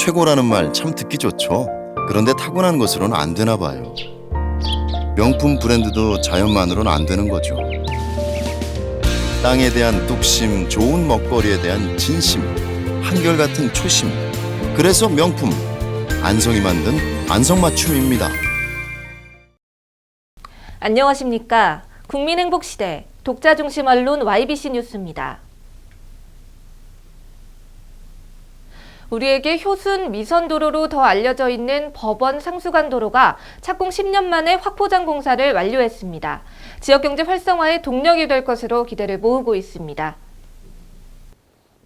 최고라는 말 참 듣기 좋죠. 그런데 타고난 것으로는 안 되나 봐요. 명품 브랜드도 자연만으로는 안 되는 거죠. 땅에 대한 뚝심, 좋은 먹거리에 대한 진심, 한결같은 초심. 그래서 명품, 안성이 만든 안성맞춤입니다. 안녕하십니까. 국민행복시대 독자중심 언론 YBC 뉴스입니다. 우리에게 효순 미선도로로 더 알려져 있는 법원 상수간도로가 착공 10년 만에 확포장 공사를 완료했습니다. 지역경제 활성화에 동력이 될 것으로 기대를 모으고 있습니다.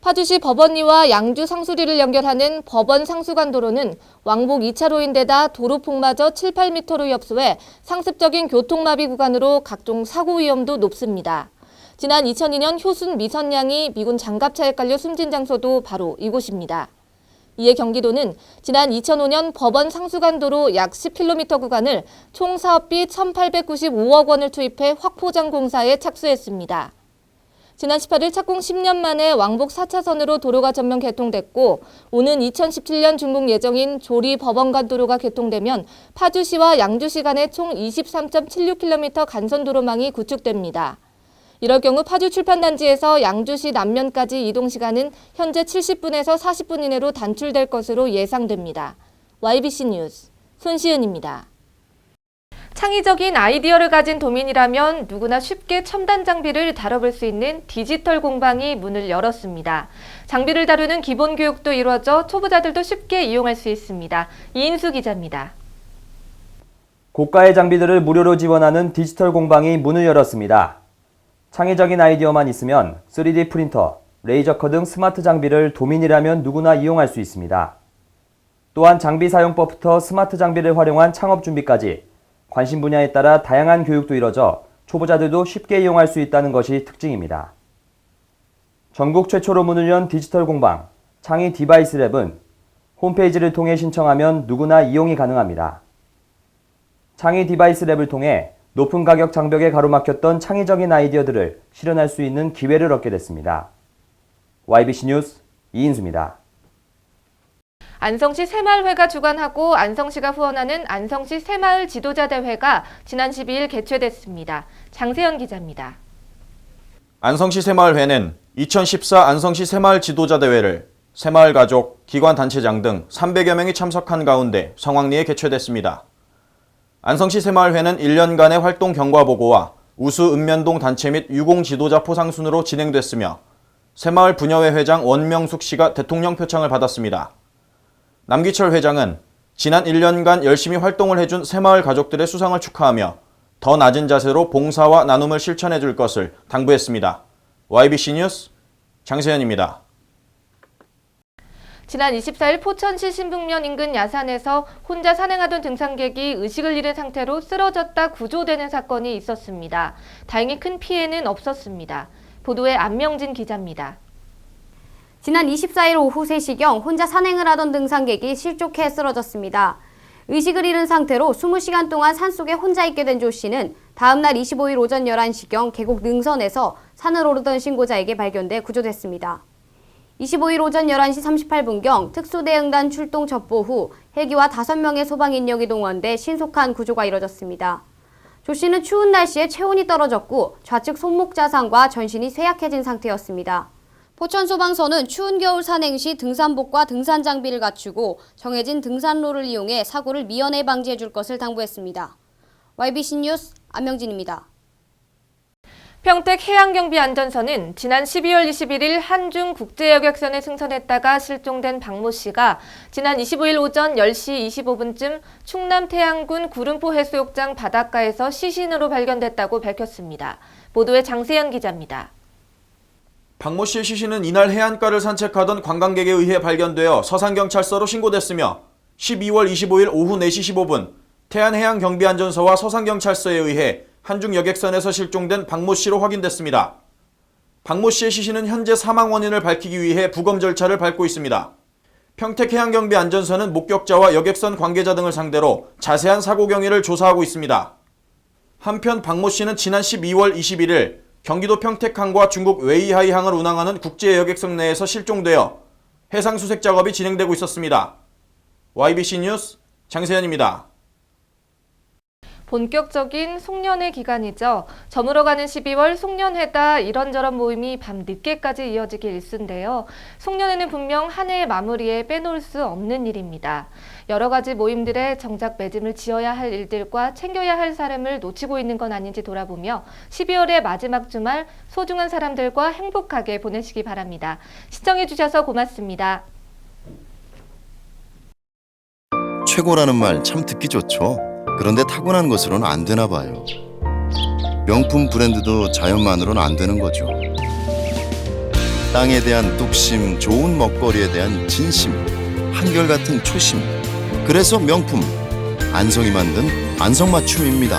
파주시 법원리와 양주 상수리를 연결하는 법원 상수간도로는 왕복 2차로인데다 도로폭마저 7, 8m로 협소해 상습적인 교통마비 구간으로 각종 사고 위험도 높습니다. 지난 2002년 효순 미선양이 미군 장갑차에 깔려 숨진 장소도 바로 이곳입니다. 이에 경기도는 지난 2005년 법원 상수간도로 약 10km 구간을 총 사업비 1,895억 원을 투입해 확포장 공사에 착수했습니다. 지난 18일 착공 10년 만에 왕복 4차선으로 도로가 전면 개통됐고 오는 2017년 준공 예정인 조리 법원간도로가 개통되면 파주시와 양주시 간의 총 23.76km 간선도로망이 구축됩니다. 이럴 경우 파주 출판단지에서 양주시 남면까지 이동 시간은 현재 70분에서 40분 이내로 단축될 것으로 예상됩니다. YBC 뉴스 손시은입니다. 창의적인 아이디어를 가진 도민이라면 누구나 쉽게 첨단 장비를 다뤄볼 수 있는 디지털 공방이 문을 열었습니다. 장비를 다루는 기본 교육도 이루어져 초보자들도 쉽게 이용할 수 있습니다. 이인수 기자입니다. 고가의 장비들을 무료로 지원하는 디지털 공방이 문을 열었습니다. 창의적인 아이디어만 있으면 3D 프린터, 레이저커 등 스마트 장비를 도민이라면 누구나 이용할 수 있습니다. 또한 장비 사용법부터 스마트 장비를 활용한 창업 준비까지 관심 분야에 따라 다양한 교육도 이뤄져 초보자들도 쉽게 이용할 수 있다는 것이 특징입니다. 전국 최초로 문을 연 디지털 공방 창의 디바이스 랩은 홈페이지를 통해 신청하면 누구나 이용이 가능합니다. 창의 디바이스 랩을 통해 높은 가격 장벽에 가로막혔던 창의적인 아이디어들을 실현할 수 있는 기회를 얻게 됐습니다. YBC 뉴스 이인수입니다. 안성시 새마을회가 주관하고 안성시가 후원하는 안성시 새마을 지도자 대회가 지난 12일 개최됐습니다. 장세현 기자입니다. 안성시 새마을회는 2014 안성시 새마을 지도자 대회를 새마을 가족, 기관 단체장 등 300여 명이 참석한 가운데 성황리에 개최됐습니다. 안성시 새마을회는 1년간의 활동 경과 보고와 우수 읍면동 단체 및 유공 지도자 포상 순으로 진행됐으며 새마을 부녀회 회장 원명숙 씨가 대통령 표창을 받았습니다. 남기철 회장은 지난 1년간 열심히 활동을 해준 새마을 가족들의 수상을 축하하며 더 낮은 자세로 봉사와 나눔을 실천해 줄 것을 당부했습니다. YBC 뉴스 장세현입니다. 지난 24일 포천시 신북면 인근 야산에서 혼자 산행하던 등산객이 의식을 잃은 상태로 쓰러졌다 구조되는 사건이 있었습니다. 다행히 큰 피해는 없었습니다. 보도에 안명진 기자입니다. 지난 24일 오후 3시경 혼자 산행을 하던 등산객이 실족해 쓰러졌습니다. 의식을 잃은 상태로 20시간 동안 산속에 혼자 있게 된 조 씨는 다음날 25일 오전 11시경 계곡 능선에서 산을 오르던 신고자에게 발견돼 구조됐습니다. 25일 오전 11시 38분경 특수대응단 출동 첩보 후 헬기와 5명의 소방 인력이 동원돼 신속한 구조가 이뤄졌습니다. 조 씨는 추운 날씨에 체온이 떨어졌고 좌측 손목 자상과 전신이 쇠약해진 상태였습니다. 포천소방서는 추운 겨울 산행 시 등산복과 등산 장비를 갖추고 정해진 등산로를 이용해 사고를 미연에 방지해 줄 것을 당부했습니다. YBC 뉴스 안명진입니다. 평택 해양경비안전서는 지난 12월 21일 한중국제여객선에 승선했다가 실종된 박모 씨가 지난 25일 오전 10시 25분쯤 충남 태안군 구름포 해수욕장 바닷가에서 시신으로 발견됐다고 밝혔습니다. 보도에 장세현 기자입니다. 박모 씨의 시신은 이날 해안가를 산책하던 관광객에 의해 발견되어 서산경찰서로 신고됐으며 12월 25일 오후 4시 15분 태안해양경비안전서와 서산경찰서에 의해 한중여객선에서 실종된 박모 씨로 확인됐습니다. 박모 씨의 시신은 현재 사망 원인을 밝히기 위해 부검 절차를 밟고 있습니다. 평택해양경비안전서는 목격자와 여객선 관계자 등을 상대로 자세한 사고 경위를 조사하고 있습니다. 한편 박모 씨는 지난 12월 21일 경기도 평택항과 중국 웨이하이항을 운항하는 국제여객선 내에서 실종되어 해상수색 작업이 진행되고 있었습니다. YBC 뉴스 장세현입니다. 본격적인 송년회 기간이죠. 저물어가는 12월 송년회다 이런저런 모임이 밤 늦게까지 이어지기 일쑤인데요. 송년회는 분명 한 해의 마무리에 빼놓을 수 없는 일입니다. 여러 가지 모임들의 정작 매짐을 지어야 할 일들과 챙겨야 할 사람을 놓치고 있는 건 아닌지 돌아보며 12월의 마지막 주말 소중한 사람들과 행복하게 보내시기 바랍니다. 시청해 주셔서 고맙습니다. 최고라는 말 참 듣기 좋죠. 그런데 타고난 것으로는 안 되나 봐요. 명품 브랜드도 자연만으로는 안 되는 거죠. 땅에 대한 뚝심, 좋은 먹거리에 대한 진심, 한결같은 초심. 그래서 명품, 안성이 만든 안성맞춤입니다.